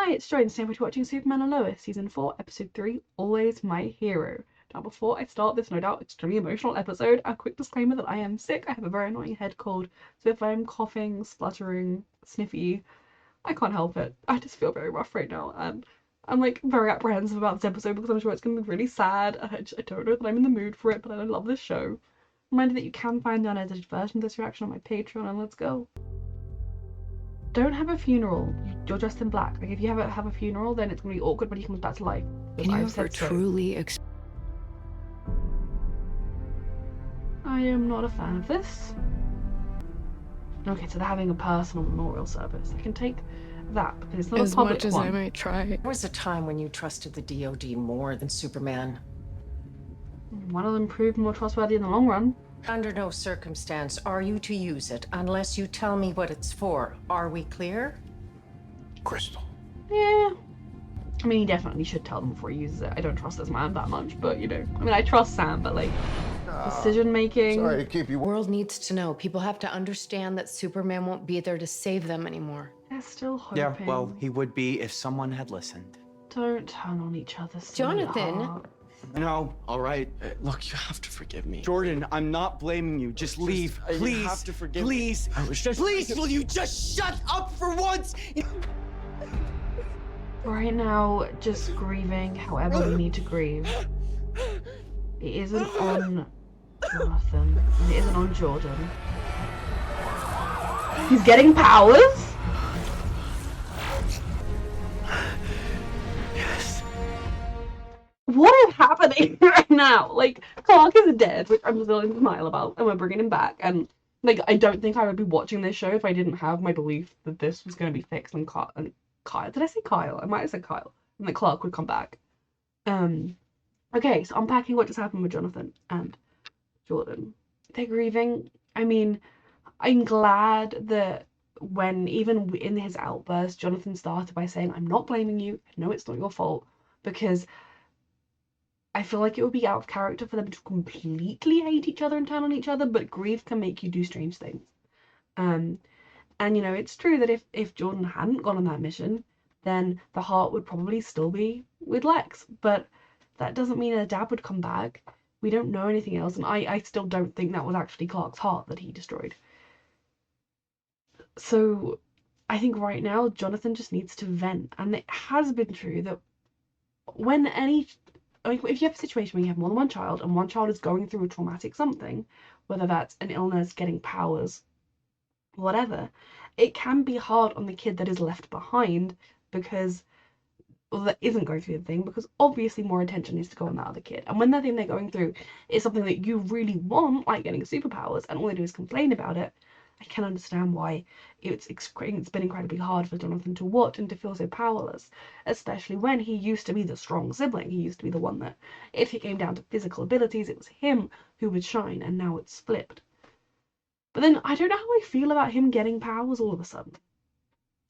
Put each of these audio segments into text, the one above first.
Hi, it's Joy, and today we're watching Superman and Lois, Season 4, Episode 3, Always My Hero. Now, before I start this no doubt extremely emotional episode, a quick disclaimer that I am sick. I have a very annoying head cold, so if I'm coughing, spluttering, sniffy, I can't help it. I just feel very rough right now, and I'm like very apprehensive about this episode because I'm sure it's going to be really sad. I don't know that I'm in the mood for it, but I love this show. Reminder that you can find the unedited version of this reaction on my Patreon, and let's go. Don't have a funeral. You're dressed in black. Like, if you have a funeral, then it's gonna be awkward when he comes back to life. Can you ever truly I am not a fan of this. Okay, so they're having a personal memorial service. I can take that because it's not a public one. As much as I might try. There was a time when you trusted the DoD more than Superman. One of them proved more trustworthy in the long run. Under no circumstance are you to use it unless you tell me what it's for. Are we clear? Crystal. Yeah. I mean, he definitely should tell them before he uses it. I don't trust this man that much, but you know. I mean, I trust Sam, but like, decision making. Sorry to keep you. The world needs to know. People have to understand that Superman won't be there to save them anymore. They're still hoping. Yeah, well, he would be if someone had listened. Don't turn on each other, Jonathan. sweetheart. No, all right. Look, you have to forgive me. Jordan, I'm not blaming you. Just leave, please. You have to forgive please. me. I was just... Please, will you just shut up for once? Right now, just grieving however we need to grieve. It isn't on Jonathan, and it isn't on Jordan. He's getting powers? Yes. What is happening right now? Like, Clark is dead, which I'm still in denial about, and we're bringing him back, and like, I don't think I would be watching this show if I didn't have my belief that this was going to be fixed and Kyle, did I say Kyle? I might have said Kyle, and that Clark would come back. Okay, so unpacking what just happened with Jonathan and Jordan. They're grieving. I mean, I'm glad that when, even in his outburst, Jonathan started by saying, I'm not blaming you, no, it's not your fault, because I feel like it would be out of character for them to completely hate each other and turn on each other, but grief can make you do strange things. And, you know, it's true that if Jordan hadn't gone on that mission, then the heart would probably still be with Lex, but that doesn't mean her dad would come back. We don't know anything else, and I still don't think that was actually Clark's heart that he destroyed. So I think right now Jonathan just needs to vent, and it has been true that when if you have a situation where you have more than one child and one child is going through a traumatic something, whether that's an illness, getting powers, whatever, it can be hard on the kid that is left behind because, well, that isn't going through the thing, because obviously more attention needs to go on that other kid. And when the thing they're going through is something that you really want, like getting superpowers, and all they do is complain about it, I can understand why it's been incredibly hard for Jonathan to watch and to feel so powerless, especially when he used to be the strong sibling. He used to be the one that, if it came down to physical abilities, it was him who would shine, and now it's flipped. But then I don't know how I feel about him getting powers all of a sudden.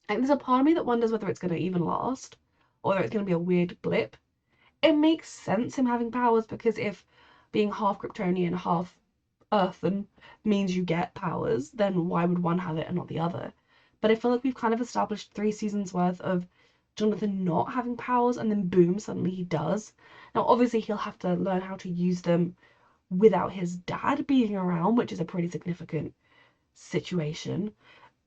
Like, there's a part of me that wonders whether it's going to even last, or whether it's going to be a weird blip. It makes sense him having powers, because if being half Kryptonian, half Earthen means you get powers, then why would one have it and not the other? But I feel like we've kind of established 3 seasons worth of Jonathan not having powers, and then boom, suddenly he does. Now obviously he'll have to learn how to use them without his dad being around, which is a pretty significant situation,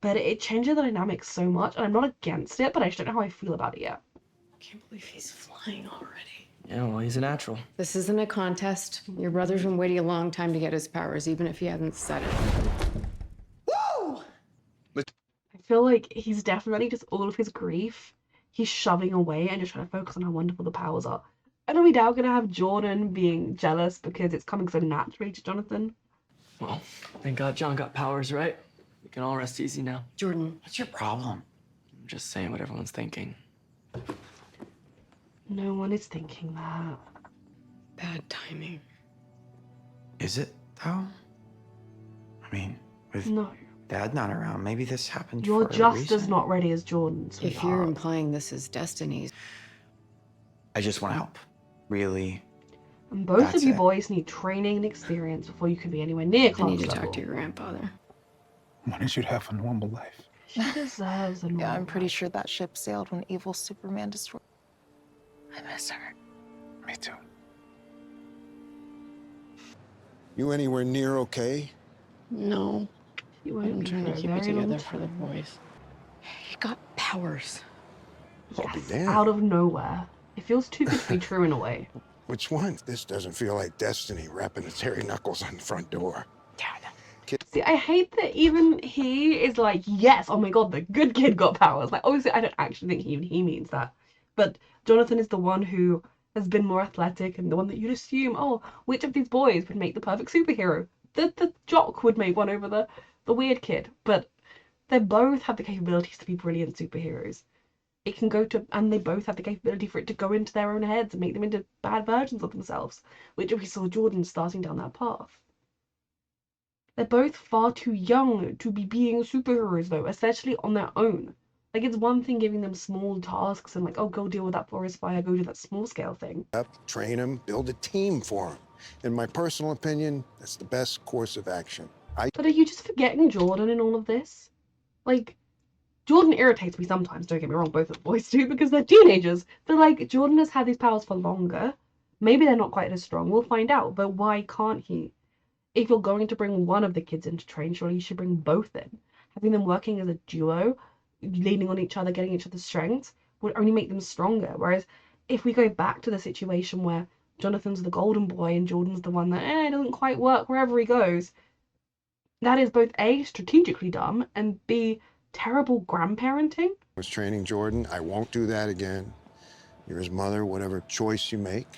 but it changes the dynamics so much, and I'm not against it, but I just don't know how I feel about it yet. I can't believe he's flying already. Yeah, well, he's a natural. This isn't a contest. Your brother's been waiting a long time to get his powers, even if he hadn't said it. Woo! I feel like he's definitely just all of his grief he's shoving away and just trying to focus on how wonderful the powers are. And are we now gonna have Jordan being jealous because it's coming so naturally to Jonathan? Well, thank God John got powers, right? We can all rest easy now. Jordan. What's your problem? I'm just saying what everyone's thinking. No one is thinking that. Bad timing. Is it, though? I mean, with No. Dad not around, maybe this happened You're for a just reason. as not ready as Jordan, sweetheart. If you're implying this is destiny. I just want to help. Really. And both That's of you it. boys need training and experience before you can be anywhere near I Clark's need to level. talk to your grandfather. I wanted you to have a normal life. She deserves a normal Yeah, I'm pretty life. sure that ship sailed when evil Superman destroyed. I miss her. Me too. You anywhere near okay? No, She but won't I'm be trying for to a keep it very long together for the time. boys. He got powers. I'll be Yes, damned. out of nowhere. It feels too good to be true in a way. Which one? This doesn't feel like destiny wrapping its hairy knuckles on the front door. See, I hate that even he is like, yes, oh my god, the good kid got powers. Like, obviously, I don't actually think he means that. But Jonathan is the one who has been more athletic and the one that you'd assume, oh, which of these boys would make the perfect superhero? The jock would make one over the weird kid. But they both have the capabilities to be brilliant superheroes. It can go to, and they both have the capability for it to go into their own heads and make them into bad versions of themselves, which we saw Jordan starting down that path. They're both far too young to be being superheroes, though, especially on their own. Like, it's one thing giving them small tasks and, like, oh, go deal with that forest fire, go do that small scale thing. Train him, build a team for him. In my personal opinion, that's the best course of action. But are you just forgetting Jordan in all of this? Like, Jordan irritates me sometimes, don't get me wrong, both of the boys do, because they're teenagers. But, like, Jordan has had these powers for longer. Maybe they're not quite as strong, we'll find out, but why can't he? If you're going to bring one of the kids in to train, surely you should bring both in. Having them working as a duo, leaning on each other, getting each other's strengths, would only make them stronger. Whereas if we go back to the situation where Jonathan's the golden boy and Jordan's the one that doesn't quite work wherever he goes, that is both A, strategically dumb, and B, terrible grandparenting. Was training Jordan. I won't do that again. You're his mother, whatever choice you make.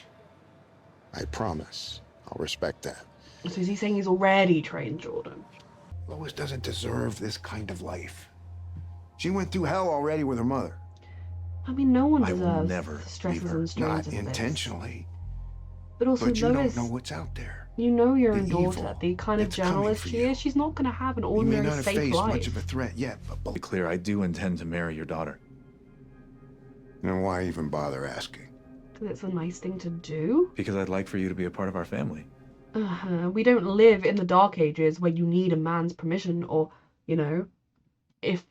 I promise. I'll respect that. So is he saying he's already trained Jordan? Lois doesn't deserve this kind of life. She went through hell already with her mother. I mean, no one I will deserves never the stresses leave her. and strains Not of this. intentionally. But also, But you Lois, don't know what's out there. you know your The own daughter, evil the kind of that's coming journalist for she you. is, she's not going to have an You may ordinary, not have safe faced life. much of a threat yet, To but be clear, I do intend to marry your daughter. then why even bother asking? Because it's a nice thing to do. Because I'd like for you to be a part of our family. We don't live in the Dark Ages where you need a man's permission or, you know, if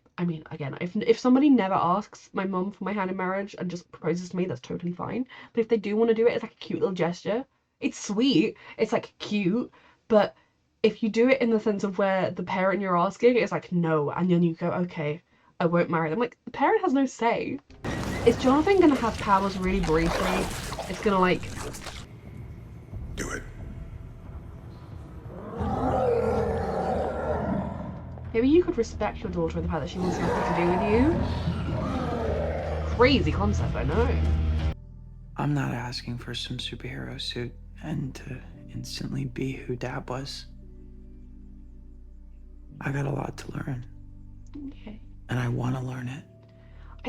somebody never asks my mum for my hand in marriage and just proposes to me, that's totally fine. But if they do want to do it, it's like a cute little gesture. It's sweet. It's like cute. But if you do it in the sense of where the parent you're asking is like, no, and then you go, okay, I won't marry them. Like, the parent has no say. Is Jonathan gonna have powers really briefly? It's gonna like, Do it. maybe you could respect your daughter and the fact that she wants nothing to do with you. Crazy concept, I know. I'm not asking for some superhero suit and to instantly be who Dad was. I got a lot to learn, Okay. and I want to learn it.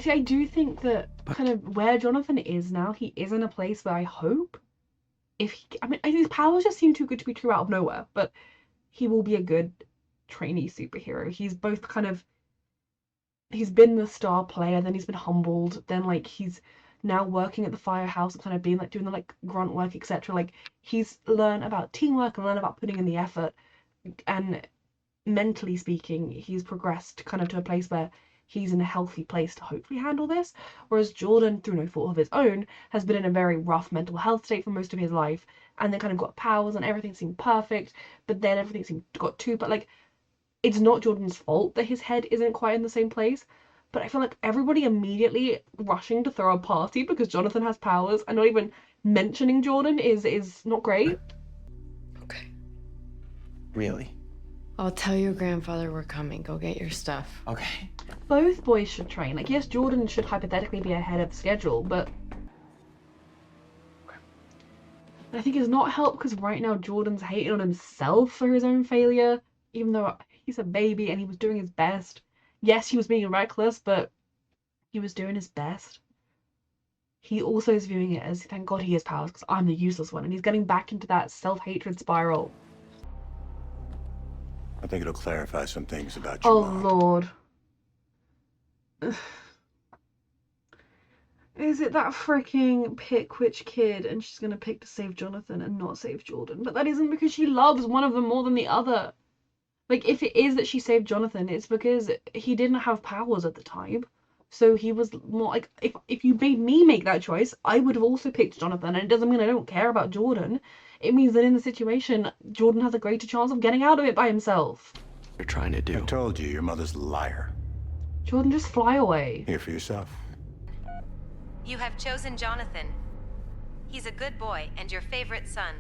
I do think that kind of where Jonathan is now, he is in a place where I hope his powers just seem too good to be true out of nowhere, but he will be a good trainee superhero. He's both kind of, he's been the star player, then he's been humbled, then like he's now working at the firehouse and kind of being like doing the like grunt work, etc. Like he's learned about teamwork and learned about putting in the effort, and mentally speaking, he's progressed kind of to a place where he's in a healthy place to hopefully handle this. Whereas Jordan, through no fault of his own, has been in a very rough mental health state for most of his life, and then kind of got powers and everything seemed perfect, but then everything seemed got too. But like, it's not Jordan's fault that his head isn't quite in the same place. But I feel like everybody immediately rushing to throw a party because Jonathan has powers and not even mentioning Jordan is not great. Okay. Really? I'll tell your grandfather we're coming. Go get your stuff. Okay. Both boys should train. Like, yes, Jordan should hypothetically be ahead of the schedule, but I think it's not helped because right now Jordan's hating on himself for his own failure, even though he's a baby and he was doing his best. Yes, he was being reckless, but he was doing his best. He also is viewing it as, thank God he has powers because I'm the useless one, and he's getting back into that self-hatred spiral. I think it'll clarify some things about your Oh, mom. Lord. Is it that freaking pick which kid and she's gonna pick to save Jonathan and not save Jordan? But that isn't because she loves one of them more than the other. Like, if it is that she saved Jonathan, it's because he didn't have powers at the time. So he was more like, if you made me make that choice, I would have also picked Jonathan. And it doesn't mean I don't care about Jordan. It means that in the situation, Jordan has a greater chance of getting out of it by himself. You're trying to do. I told you, your mother's a liar. Jordan, just fly away. Here for yourself. You have chosen Jonathan. He's a good boy and your favorite son.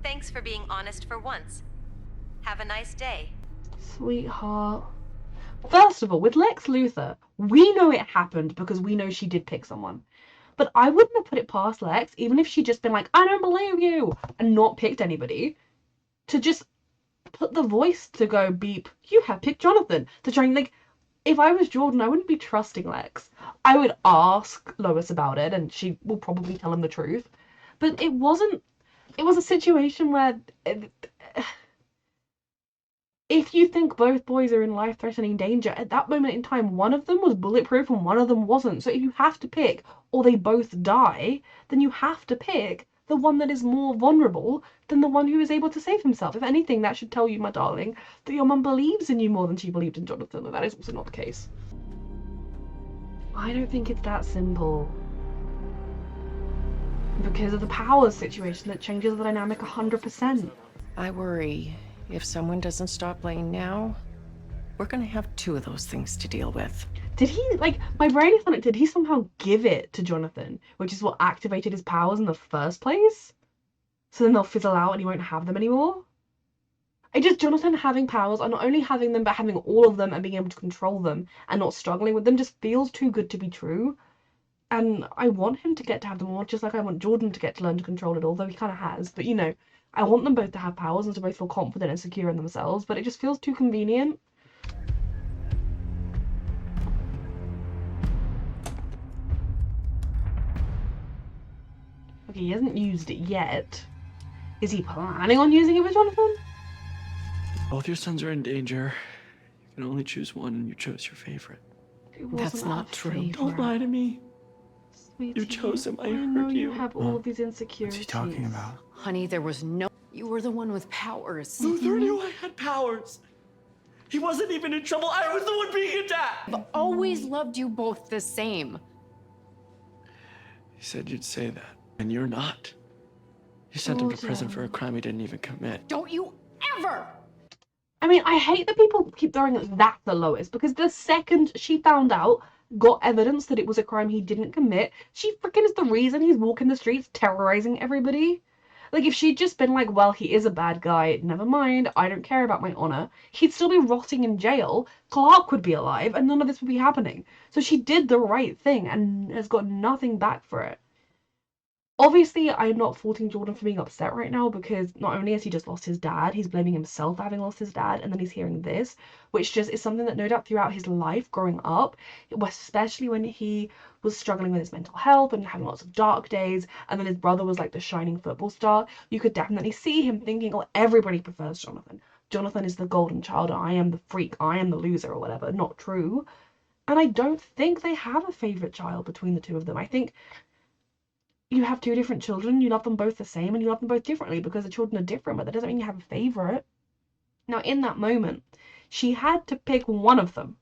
Thanks for being honest for once. Have a nice day. Sweetheart. First of all, with Lex Luthor, we know it happened because we know she did pick someone. But I wouldn't have put it past Lex, even if she'd just been like, I don't believe you, and not picked anybody, to just put the voice to go beep, you have picked Jonathan, to try and, like, if I was Jordan, I wouldn't be trusting Lex. I would ask Lois about it, and she will probably tell him the truth. But it was a situation where, if you think both boys are in life-threatening danger, at that moment in time, one of them was bulletproof and one of them wasn't. So if you have to pick, or they both die, then you have to pick the one that is more vulnerable than the one who is able to save himself. If anything, that should tell you, my darling, that your mum believes in you more than she believed in Jonathan, and that is also not the case. I don't think it's that simple. Because of the powers situation that changes the dynamic 100%. I worry if someone doesn't stop playing now, we're gonna have two of those things to deal with. Did he, like, my brain is on it, did he somehow give it to Jonathan, which is what activated his powers in the first place? So then they'll fizzle out and he won't have them anymore? Jonathan having powers, or not only having them, but having all of them and being able to control them and not struggling with them just feels too good to be true. And I want him to get to have them all, just like I want Jordan to get to learn to control it, although he kind of has. But, you know, I want them both to have powers and to both feel confident and secure in themselves, but it just feels too convenient. Okay, he hasn't used it yet. Is he planning on using it with Jonathan? Both your sons are in danger. You can only choose one, and you chose your favorite. That's not true. Don't lie to me. Sweetie, You chose him. I know heard you you. have all of these insecurities. What's he talking about? Honey, there was no... You were the one with powers. Luther knew I had powers. He wasn't even in trouble. I was the one being attacked. I've always loved you both the same. He said you'd say that, and you're not. You sent him to prison for a crime he didn't even commit. Don't you ever! I mean, I hate that people keep throwing that at Lois, because the second she found out, got evidence that it was a crime he didn't commit, she freaking is the reason he's walking the streets terrorizing everybody. Like, if she'd just been like, well, he is a bad guy, never mind, I don't care about my honor, he'd still be rotting in jail, Clark would be alive, and none of this would be happening. So she did the right thing and has got nothing back for it. Obviously, I'm not faulting Jordan for being upset right now, because not only has he just lost his dad, he's blaming himself for having lost his dad, and then he's hearing this, which just is something that no doubt throughout his life growing up, especially when he was struggling with his mental health and having lots of dark days, and then his brother was like the shining football star, you could definitely see him thinking, oh, everybody prefers Jonathan. Jonathan is the golden child, and I am the freak, I am the loser, or whatever. Not true. And I don't think they have a favourite child between the two of them. I think you have two different children, you love them both the same, and you love them both differently because the children are different, but that doesn't mean you have a favourite. Now, in that moment, she had to pick one of them.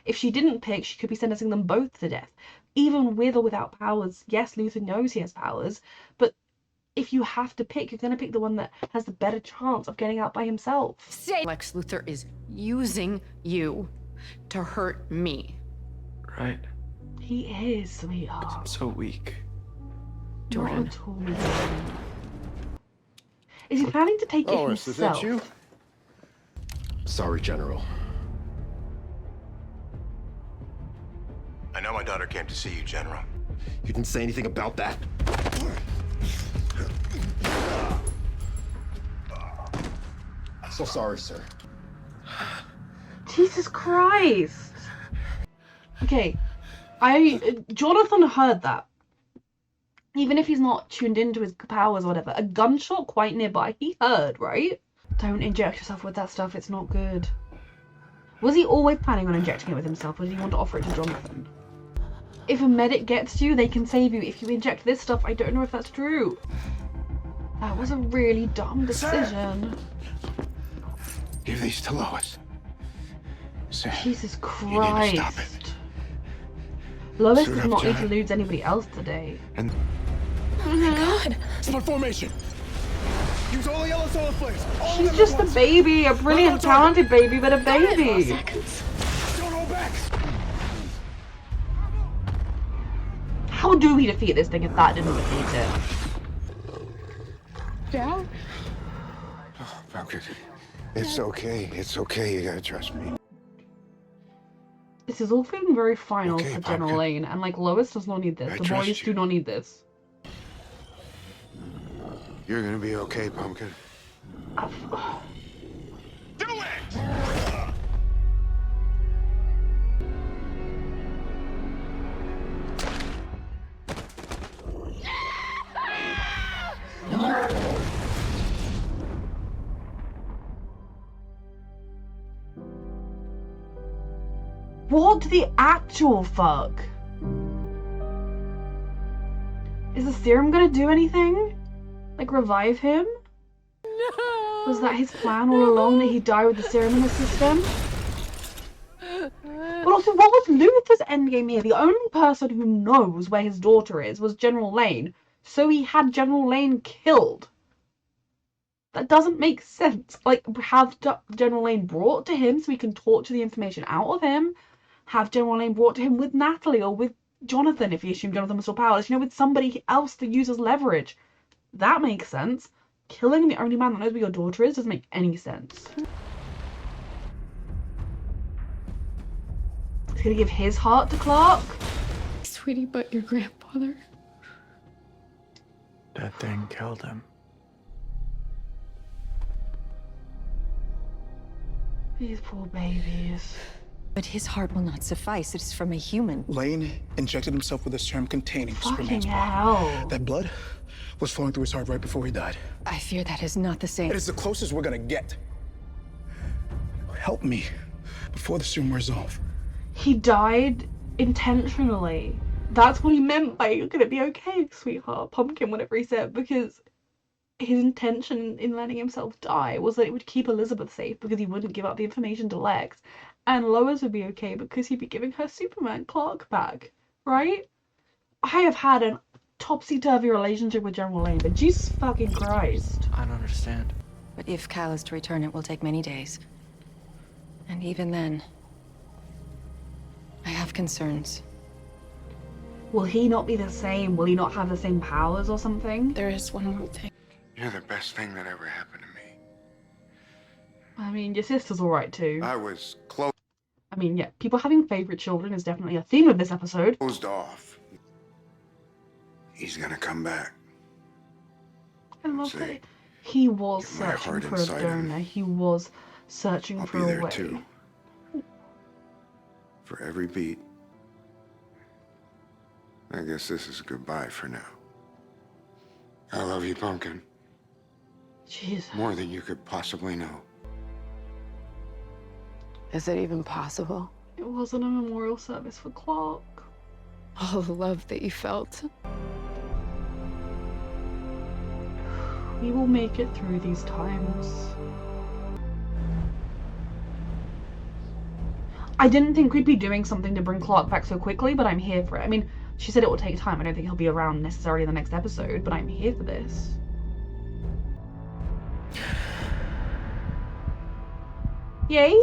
If she didn't pick, she could be sentencing them both to death. Even with or without powers, yes, Luther knows he has powers, but if you have to pick, you're going to pick the one that has the better chance of getting out by himself. Say Lex Luthor is using you to hurt me. Right? He is, sweetheart. I'm so weak. Not at all. Is he planning to take it Lois, is that himself? you? Sorry, General. I know my daughter came to see you, General. You didn't say anything about that? So sorry, sir. Jesus Christ. Okay, Jonathan heard that. Even if he's not tuned into his powers or whatever, a gunshot quite nearby, he heard, right? Don't inject yourself with that stuff, it's not good. Was he always planning on injecting it with himself, or did he want to offer it to Jonathan? If a medic gets you, they can save you. If you inject this stuff, I don't know if that's true. That was a really dumb decision. Give these to Lois. Sam, Jesus you need to stop Christ. it. Lois Suit does up, not need Jack. to lose anybody else today. And Oh my god. Split formation. Use all the yellow solar flares. All of She's them just at a once. baby, a brilliant, talented baby, but a baby. Seconds. Don't hold back. How do we defeat this thing if that didn't defeat it? Dad? Pumpkin, it's okay. It's okay. You gotta trust me. This is all feeling very final Okay, for General Pumpkin. Lane, and like Lois does not need this. I The trust boys you. do not need this. You're gonna be okay, Pumpkin. Do it. What the actual fuck? Is the serum gonna do anything? Like revive him? Was that his plan all along, that he'd die with the serum in his system? But also, what was Luther's endgame here? The only person who knows where his daughter is was General Lane, so he had General Lane killed. That doesn't make sense. Like, have General Lane brought to him so he can torture the information out of him. Have General Lane brought to him with Natalie or with Jonathan, if he assumed Jonathan was still powerless, you know, with somebody else to use as leverage. That makes sense. Killing the only man that knows where your daughter is doesn't make any sense. He's gonna give his heart to Clark? Sweetie, but your grandfather? That thing killed him. These poor babies. But his heart will not suffice. It is from a human. Lane injected himself with a serum containing Fucking Superman's blood. hell. That blood was flowing through his heart right before he died. I fear that is not the same. It is the closest we're gonna get. Help me before the serum wears off. He died intentionally. That's what he meant by "you're gonna be okay, sweetheart," Pumpkin, whatever he said, because his intention in letting himself die was that it would keep Elizabeth safe because he wouldn't give up the information to Lex, and Lois would be okay because he'd be giving her Superman Clark back, right? I have had a topsy-turvy relationship with General Lane, but Jesus fucking Christ. I don't understand. But if Cal is to return, it will take many days. And even then, I have concerns. Will he not be the same? Will he not have the same powers or something? There is one more thing. You're the best thing that ever happened to me. I mean, your sister's alright too. I was closed I mean, yeah, people having favourite children is definitely a theme of this episode. off. He's gonna come back. I love See, that he was my searching heart for a inside him. donor. He was searching I'll for be a there way. too. For every beat. I guess this is goodbye for now. I love you, Pumpkin. Jeez. More than you could possibly know. Is it even possible? It wasn't a memorial service for Clark. All the love that you felt. We will make it through these times. I didn't think we'd be doing something to bring Clark back so quickly, but I'm here for it. I mean, she said it will take time. I don't think he'll be around necessarily in the next episode, but I'm here for this. Yay!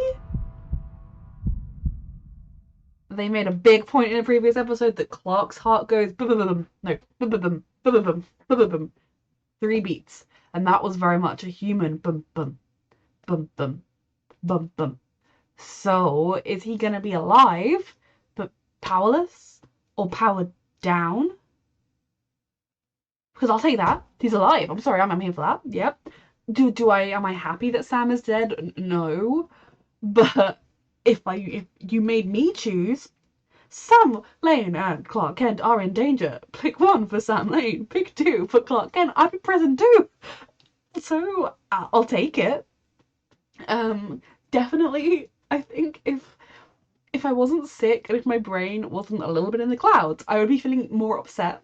They made a big point in a previous episode that Clark's heart goes bum no bum bum 3 beats, and that was very much a human bum bum bum bum bum bum. So is he gonna be alive but powerless or powered down? Because I'll take that. He's alive. I'm sorry, I'm here for that. Yep. Am I happy that Sam is dead? No. But if you made me choose, Sam Lane and Clark Kent are in danger. Pick 1 for Sam Lane. Pick 2 for Clark Kent. I'd be present too. So I'll take it. Definitely, I think if I wasn't sick and if my brain wasn't a little bit in the clouds, I would be feeling more upset.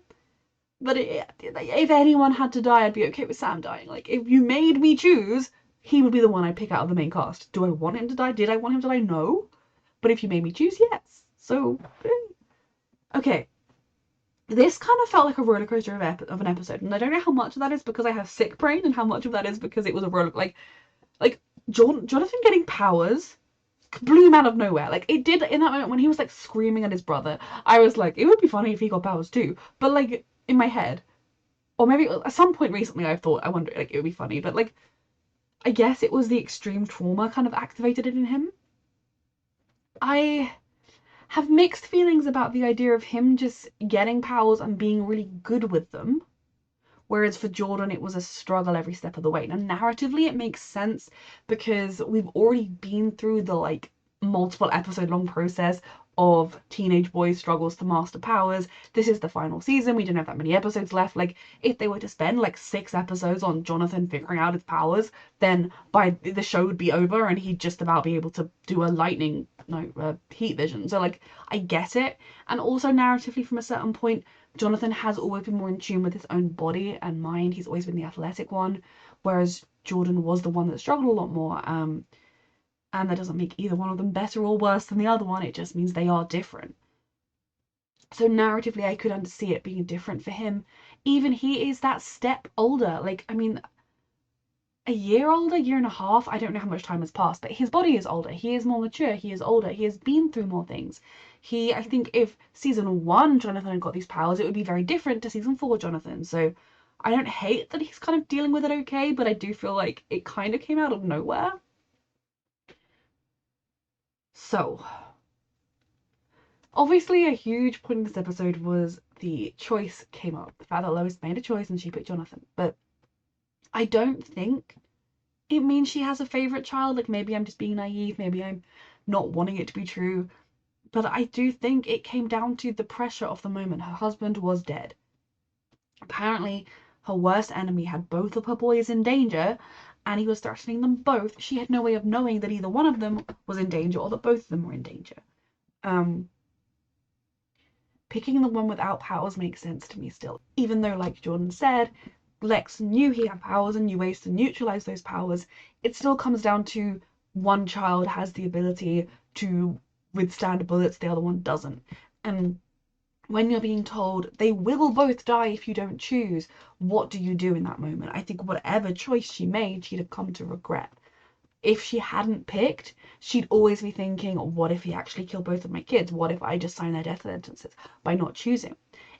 But if anyone had to die, I'd be okay with Sam dying. Like, if you made me choose, he would be the one I'd pick out of the main cast. Do I want him to die? Did I want him to die? No. But if you made me choose, yes. So, okay. This kind of felt like a roller coaster of an episode, and I don't know how much of that is because I have sick brain and how much of that is because it was a roller, like Jonathan getting powers blew him out of nowhere. Like, it did in that moment when he was like screaming at his brother. I was like, it would be funny if he got powers too. But like in my head, or maybe at some point recently, I wonder, like, it would be funny. But like, I guess it was the extreme trauma kind of activated it in him. I have mixed feelings about the idea of him just getting powers and being really good with them. Whereas for Jordan, it was a struggle every step of the way. Now, narratively, it makes sense because we've already been through the like multiple episode long process of teenage boys' struggles to master powers. This is the final season. We don't have that many episodes left. Like, if they were to spend like 6 episodes on Jonathan figuring out his powers, then by the show would be over and he'd just about be able to do a heat vision. So like, I get it. And also narratively, from a certain point, Jonathan has always been more in tune with his own body and mind. He's always been the athletic one, whereas Jordan was the one that struggled a lot more. And that doesn't make either one of them better or worse than the other one. It just means they are different. So narratively, I could undersee it being different for him. Even he is that step older. Like, I mean, a year older, year and a half. I don't know how much time has passed, but his body is older. He is more mature. He is older. He has been through more things. I think if season 1 Jonathan had got these powers, it would be very different to season 4 Jonathan. So I don't hate that he's kind of dealing with it okay, but I do feel like it kind of came out of nowhere. So, obviously a huge point in this episode was the choice came up. The fact that Lois made a choice and she picked Jonathan. But I don't think it means she has a favourite child. Like, maybe I'm just being naive. Maybe I'm not wanting it to be true. But I do think it came down to the pressure of the moment. Her husband was dead. Apparently, her worst enemy had both of her boys in danger, and he was threatening them both. She had no way of knowing that either one of them was in danger or that both of them were in danger. Picking the one without powers makes sense to me still. Even though, like Jordan said, Lex knew he had powers and knew ways to neutralize those powers, it still comes down to one child has the ability to withstand bullets, the other one doesn't. And when you're being told they will both die if you don't choose, what do you do in that moment? I think whatever choice she made, she'd have come to regret. If she hadn't picked, she'd always be thinking, what if he actually killed both of my kids? What if I just signed their death sentences by not choosing?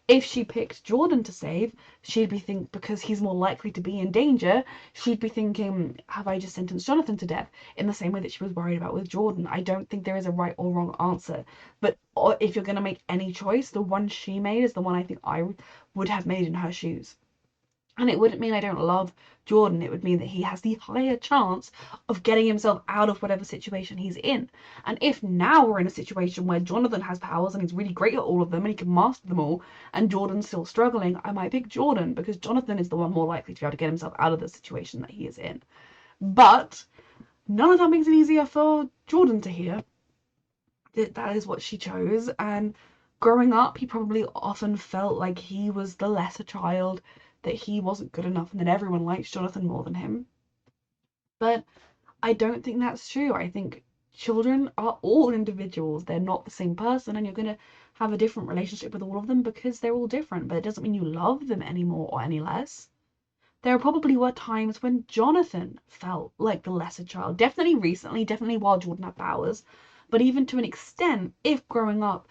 If she picked Jordan to save, she'd be thinking, because he's more likely to be in danger, she'd be thinking, have I just sentenced Jonathan to death? In the same way that she was worried about with Jordan. I don't think there is a right or wrong answer. But if you're going to make any choice, the one she made is the one I think I would have made in her shoes. And it wouldn't mean I don't love Jordan. It would mean that he has the higher chance of getting himself out of whatever situation he's in. And if now we're in a situation where Jonathan has powers and he's really great at all of them and he can master them all, and Jordan's still struggling, I might pick Jordan because Jonathan is the one more likely to be able to get himself out of the situation that he is in. But none of that makes it easier for Jordan to hear. That is what she chose. And growing up, he probably often felt like he was the lesser child, that he wasn't good enough, and that everyone likes Jonathan more than him. But I don't think that's true. I think children are all individuals. They're not the same person, and you're going to have a different relationship with all of them because they're all different, but it doesn't mean you love them any more or any less. There probably were times when Jonathan felt like the lesser child. Definitely recently, definitely while Jordan had powers. But even to an extent, if growing up,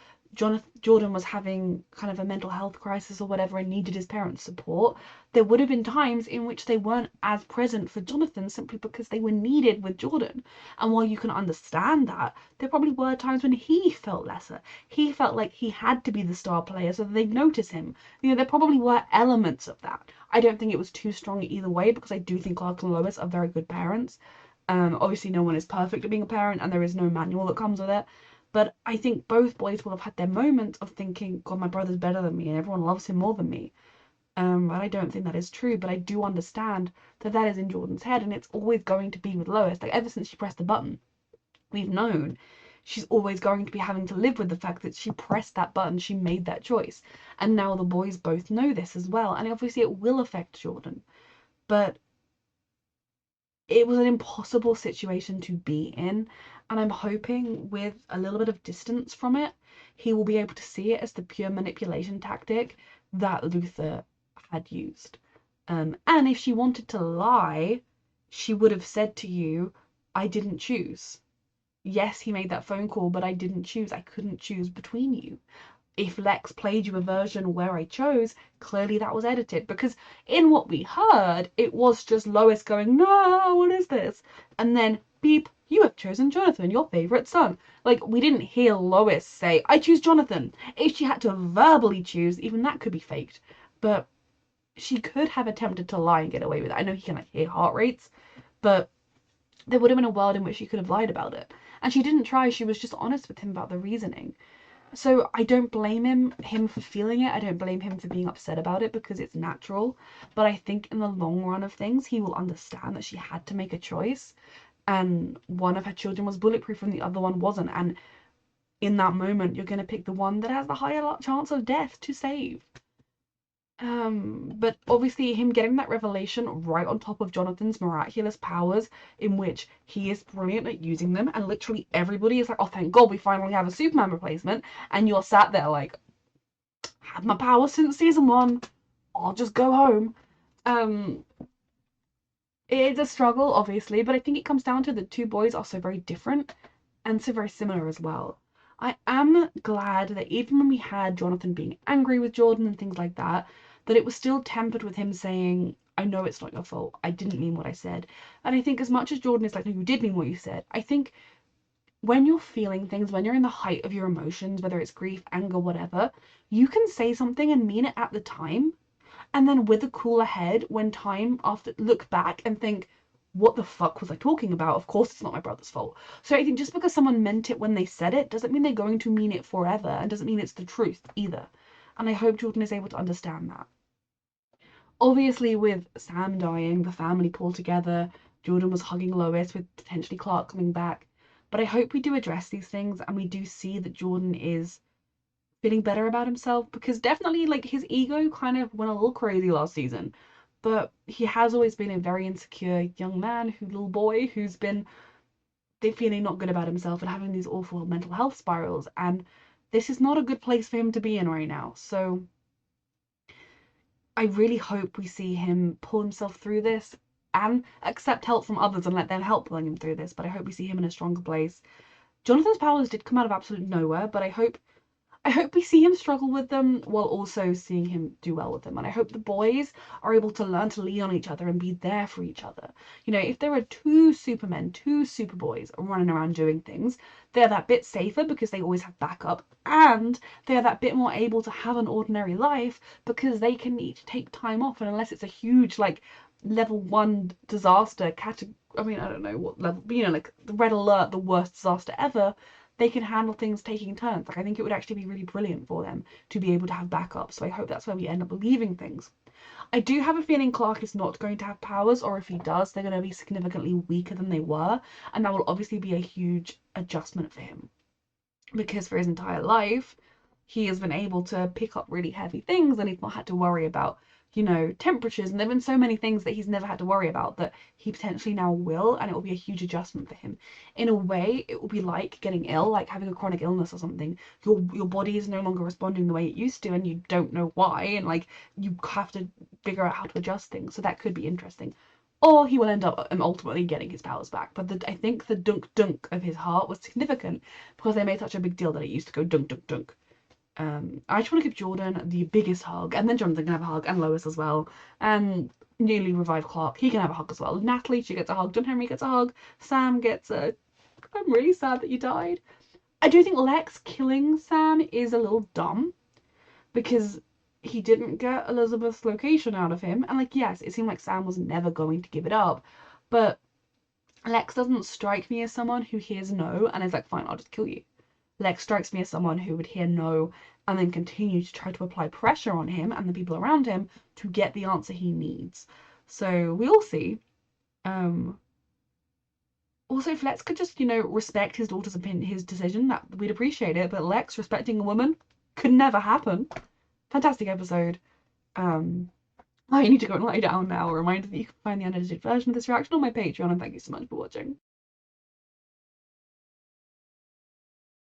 Jordan was having kind of a mental health crisis or whatever and needed his parents' support, there would have been times in which they weren't as present for Jonathan simply because they were needed with Jordan. And while you can understand that, there probably were times when he felt lesser. He felt like he had to be the star player so that they'd notice him. You know, there probably were elements of that. I don't think it was too strong either way because I do think Clark and Lois are very good parents. Obviously no one is perfect at being a parent and there is no manual that comes with it. But I think both boys will have had their moments of thinking, God, my brother's better than me and everyone loves him more than me. And I don't think that is true, but I do understand that that is in Jordan's head, and it's always going to be with Lois. Like, ever since she pressed the button, we've known she's always going to be having to live with the fact that she pressed that button, she made that choice. And now the boys both know this as well, and obviously it will affect Jordan. But it was an impossible situation to be in, and I'm hoping with a little bit of distance from it, he will be able to see it as the pure manipulation tactic that Luther had used. And if she wanted to lie, she would have said to you, I didn't choose. Yes, he made that phone call, but I didn't choose. I couldn't choose between you. If Lex played you a version where I chose, clearly that was edited, because in what we heard, it was just Lois going, no, what is this? And then, beep, you have chosen Jonathan, your favourite son. Like, we didn't hear Lois say, I choose Jonathan. If she had to verbally choose, even that could be faked. But she could have attempted to lie and get away with it. I know he can, like, hear heart rates, but there would have been a world in which she could have lied about it. And she didn't try, she was just honest with him about the reasoning. So I don't blame him for feeling it. I don't blame him for being upset about it, because it's natural. But I think in the long run of things, he will understand that she had to make a choice. And one of her children was bulletproof and the other one wasn't. And in that moment, you're going to pick the one that has the higher chance of death to save. But obviously him getting that revelation right on top of Jonathan's miraculous powers, in which he is brilliant at using them, and literally everybody is like, oh, thank God we finally have a Superman replacement, and you're sat there like, had my powers since season 1, I'll just go home. It's a struggle, obviously, but I think it comes down to the two boys are so very different and so very similar as well. I am glad that even when we had Jonathan being angry with Jordan and things like that, that it was still tempered with him saying, I know it's not your fault. I didn't mean what I said. And I think as much as Jordan is like, no, you did mean what you said, I think when you're feeling things, when you're in the height of your emotions, whether it's grief, anger, whatever, you can say something and mean it at the time. And then with a cooler head, when time after, look back and think, what the fuck was I talking about? Of course it's not my brother's fault. So I think just because someone meant it when they said it doesn't mean they're going to mean it forever, and doesn't mean it's the truth either. And I hope Jordan is able to understand that. Obviously, with Sam dying, the family pulled together. Jordan was hugging Lois, with potentially Clark coming back. But I hope we do address these things and we do see that Jordan is feeling better about himself, because definitely, like, his ego kind of went a little crazy last season. But he has always been a very insecure young man, little boy, who's been feeling not good about himself and having these awful mental health spirals. And this is not a good place for him to be in right now. So I really hope we see him pull himself through this and accept help from others and let them help pulling him through this. But I hope we see him in a stronger place. Jonathan's powers did come out of absolute nowhere, but I hope we see him struggle with them while also seeing him do well with them. And I hope the boys are able to learn to lean on each other and be there for each other. You know, if there are two Supermen, two Superboys running around doing things, they're that bit safer because they always have backup, and they're that bit more able to have an ordinary life because they can each take time off. And unless it's a huge, like, level 1 disaster category, I mean, I don't know what level, but, you know, like the red alert, the worst disaster ever, they can handle things taking turns. Like, I think it would actually be really brilliant for them to be able to have backup. So I hope that's where we end up leaving things. I do have a feeling Clark is not going to have powers, or if he does, they're going to be significantly weaker than they were. And that will obviously be a huge adjustment for him, because for his entire life, he has been able to pick up really heavy things and he's not had to worry about, you know, temperatures, and there have been so many things that he's never had to worry about that he potentially now will, and it will be a huge adjustment for him. In a way, it will be like getting ill, like having a chronic illness or something. Your body is no longer responding the way it used to, and you don't know why, and like you have to figure out how to adjust things. So that could be interesting. Or he will end up ultimately getting his powers back. But I think the dunk dunk of his heart was significant because they made such a big deal that it used to go dunk dunk dunk. I just want to give Jordan the biggest hug, and then Jonathan can have a hug, and Lois as well, and newly revived Clark, he can have a hug as well. Natalie, she gets a hug. John Henry gets a hug. Sam gets a, I'm really sad that you died. I do think Lex killing Sam is a little dumb, because he didn't get Elizabeth's location out of him, and like, yes, it seemed like Sam was never going to give it up, but Lex doesn't strike me as someone who hears no and is like, fine, I'll just kill you. Lex strikes me as someone who would hear no and then continue to try to apply pressure on him and the people around him to get the answer he needs. So we'll see. Also, if Lex could just, you know, respect his daughter's opinion, his decision, that we'd appreciate it. But Lex respecting a woman could never happen. Fantastic episode. I need to go and lie down now. A reminder that you can find the unedited version of this reaction on my Patreon, and thank you so much for watching.